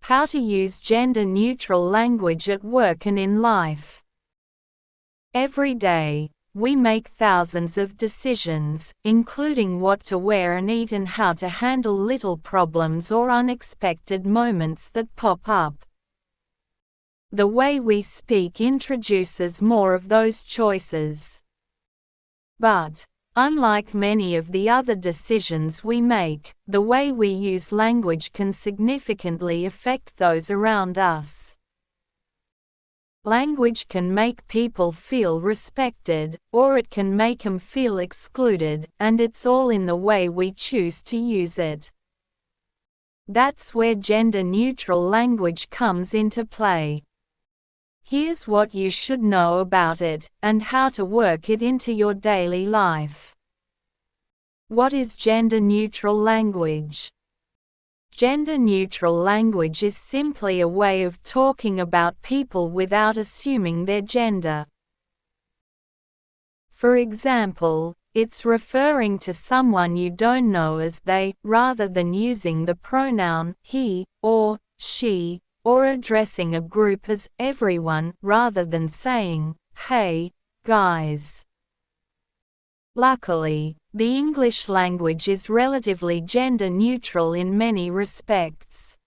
How to use gender-neutral language at work and in life. Every day, we make thousands of decisions, including what to wear and eat and how to handle little problems or unexpected moments that pop up. The way we speak introduces more of those choices. But, unlike many of the other decisions we make, the way we use language can significantly affect those around us. Language can make people feel respected, or it can make them feel excluded, and it's all in the way we choose to use it. That's where gender-neutral language comes into play. Here's what you should know about it, and how to work it into your daily life. What is gender-neutral language? Gender-neutral language is simply a way of talking about people without assuming their gender. For example, it's referring to someone you don't know as they, rather than using the pronoun he or she, or addressing a group as everyone rather than saying, "Hey, guys." Luckily, the English language is relatively gender-neutral in many respects.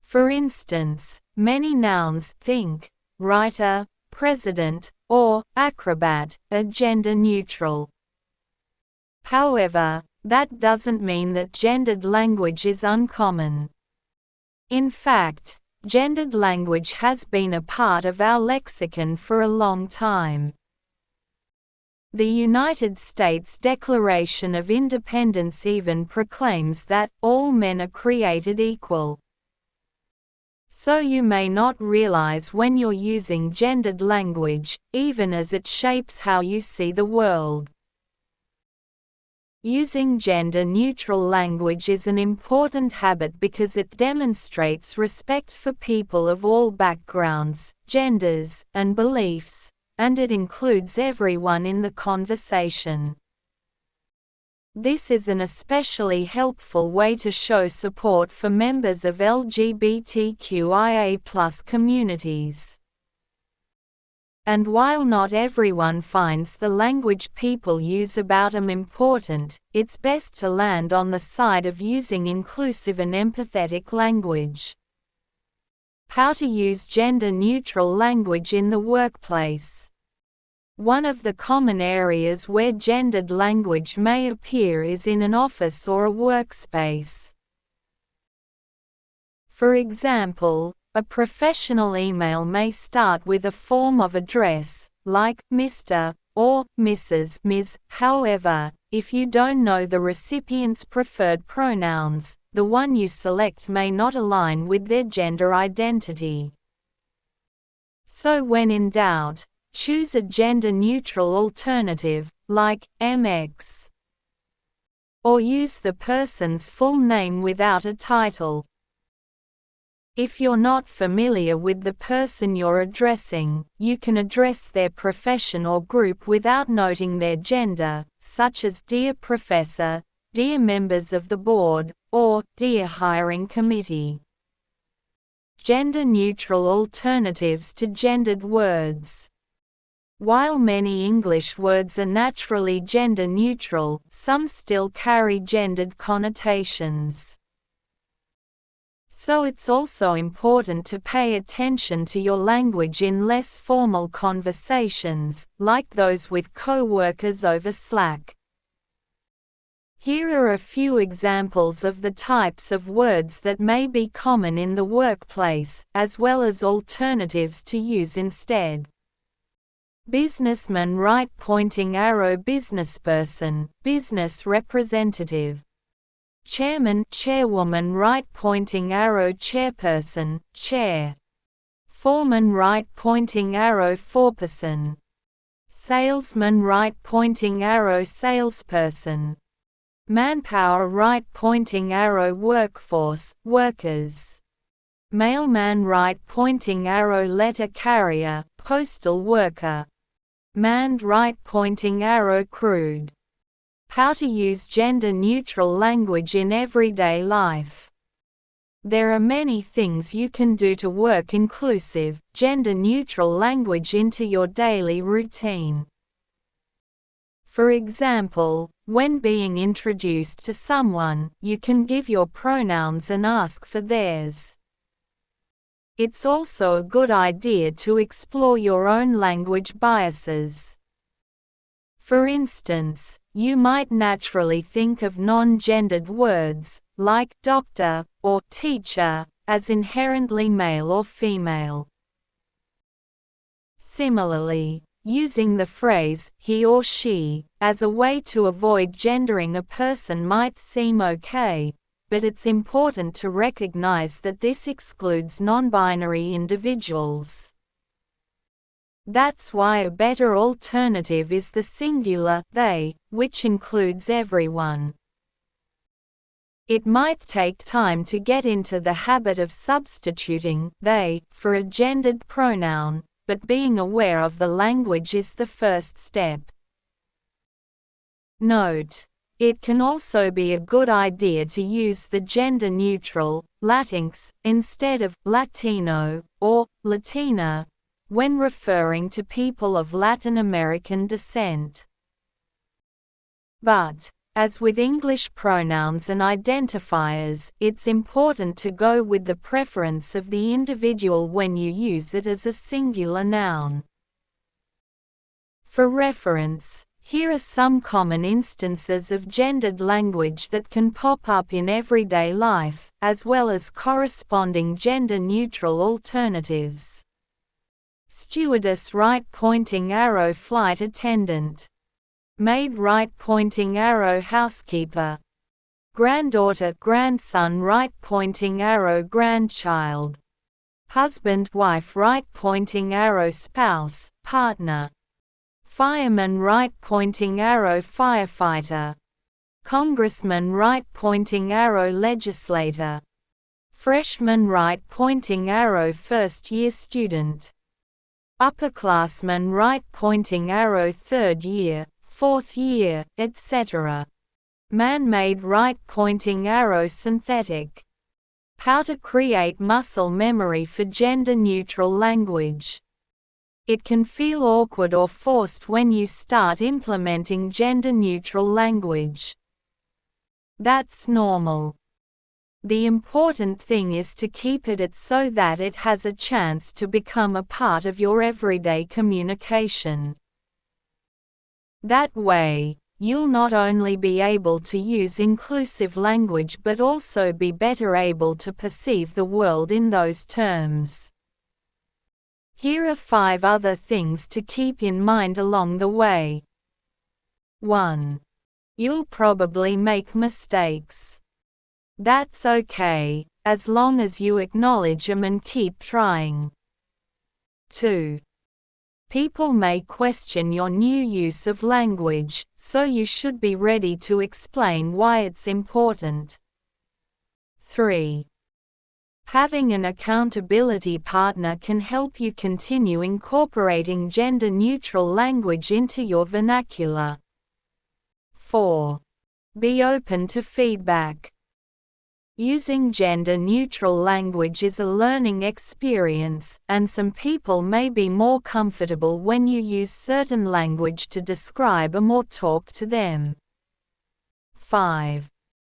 For instance, many nouns think, writer, president, or acrobat are gender-neutral. However, that doesn't mean that gendered language is uncommon. In fact, gendered language has been a part of our lexicon for a long time. The United States Declaration of Independence even proclaims that all men are created equal. So you may not realize when you're using gendered language, even as it shapes how you see the world. Using gender-neutral language is an important habit because it demonstrates respect for people of all backgrounds, genders, and beliefs, and it includes everyone in the conversation. This is an especially helpful way to show support for members of LGBTQIA+ communities. And while not everyone finds the language people use about them important, it's best to land on the side of using inclusive and empathetic language. How to use gender-neutral language in the workplace. One of the common areas where gendered language may appear is in an office or a workspace. For example, a professional email may start with a form of address, like Mr. or Mrs. Ms. However, if you don't know the recipient's preferred pronouns, the one you select may not align with their gender identity. So when in doubt, choose a gender-neutral alternative, like MX. Or use the person's full name without a title. If you're not familiar with the person you're addressing, you can address their profession or group without noting their gender, such as "Dear Professor," "Dear Members of the Board," or "Dear Hiring Committee." Gender-neutral alternatives to gendered words. While many English words are naturally gender-neutral, some still carry gendered connotations. So it's also important to pay attention to your language in less formal conversations, like those with co-workers over Slack. Here are a few examples of the types of words that may be common in the workplace, as well as alternatives to use instead. Businessman, right pointing arrow, businessperson, business representative. Chairman, chairwoman, right pointing arrow, chairperson, chair. Foreman, right pointing arrow, foreperson. Salesman, right pointing arrow, salesperson. Manpower, right pointing arrow, workforce, workers. Mailman, right pointing arrow, letter carrier, postal worker. Manned, right pointing arrow, crewed. How to use gender-neutral language in everyday life. There are many things you can do to work inclusive, gender-neutral language into your daily routine. For example, when being introduced to someone, you can give your pronouns and ask for theirs. It's also a good idea to explore your own language biases. For instance, you might naturally think of non-gendered words, like doctor or teacher, as inherently male or female. Similarly, using the phrase he or she as a way to avoid gendering a person might seem okay, but it's important to recognize that this excludes non-binary individuals. That's why a better alternative is the singular they, which includes everyone. It might take time to get into the habit of substituting they for a gendered pronoun, but being aware of the language is the first step. Note: it can also be a good idea to use the gender-neutral Latinx instead of Latino or Latina when referring to people of Latin American descent. But, as with English pronouns and identifiers, it's important to go with the preference of the individual when you use it as a singular noun. For reference, here are some common instances of gendered language that can pop up in everyday life, as well as corresponding gender-neutral alternatives. Stewardess, right pointing arrow, flight attendant. Maid, right pointing arrow, housekeeper. Granddaughter, grandson, right pointing arrow, grandchild. Husband, wife, right pointing arrow, spouse, partner. Fireman, right pointing arrow, firefighter. Congressman, right pointing arrow, legislator. Freshman, right pointing arrow, first year student. Upperclassman, right pointing arrow, third year, fourth year, etc. Man-made, right pointing arrow, synthetic. How to create muscle memory for gender-neutral language. It can feel awkward or forced when you start implementing gender-neutral language. That's normal. The important thing is to keep it so that it has a chance to become a part of your everyday communication. That way, you'll not only be able to use inclusive language but also be better able to perceive the world in those terms. Here are 5 other things to keep in mind along the way. 1. You'll probably make mistakes. That's okay, as long as you acknowledge them and keep trying. 2. People may question your new use of language, so you should be ready to explain why it's important. 3. Having an accountability partner can help you continue incorporating gender-neutral language into your vernacular. 4. Be open to feedback. Using gender-neutral language is a learning experience, and some people may be more comfortable when you use certain language to describe them or talk to them. 5.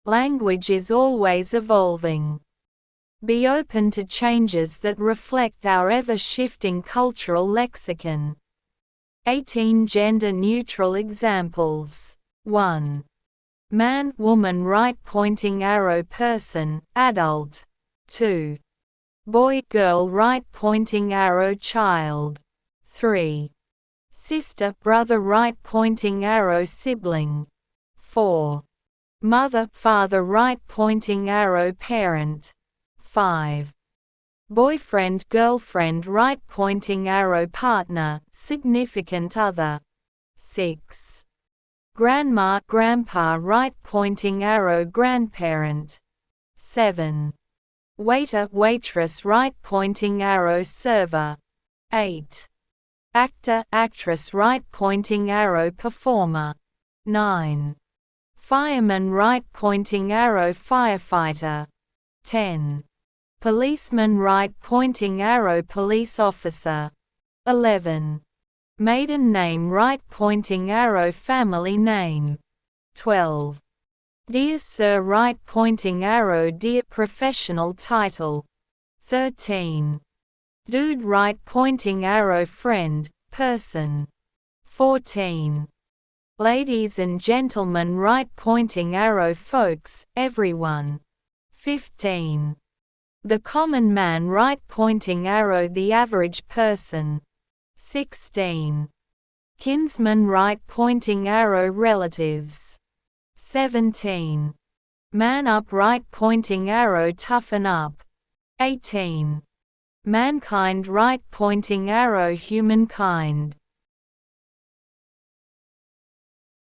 Language is always evolving. Be open to changes that reflect our ever-shifting cultural lexicon. 18 gender-neutral examples. 1. Man, woman, right pointing arrow, person, adult. 2. Boy, girl, right pointing arrow, child. 3. Sister, brother, right pointing arrow, sibling. 4. Mother, father, right pointing arrow, parent. 5. Boyfriend, girlfriend, right pointing arrow, partner, significant other. 6. Grandma, grandpa, right pointing arrow, grandparent. 7. Waiter, waitress, right pointing arrow, server. 8. Actor, actress, right pointing arrow, performer. 9. Fireman, right pointing arrow, firefighter. 10. Policeman right pointing arrow police officer. 11. Maiden name right pointing arrow family name. 12. Dear Sir right pointing arrow dear professional title. 13. Dude right pointing arrow friend, person. 14. Ladies and gentlemen right pointing arrow folks, everyone. 15. The common man right pointing arrow the average person. 16. Kinsman right pointing arrow relatives. 17. Man up right pointing arrow toughen up. 18. Mankind right pointing arrow humankind.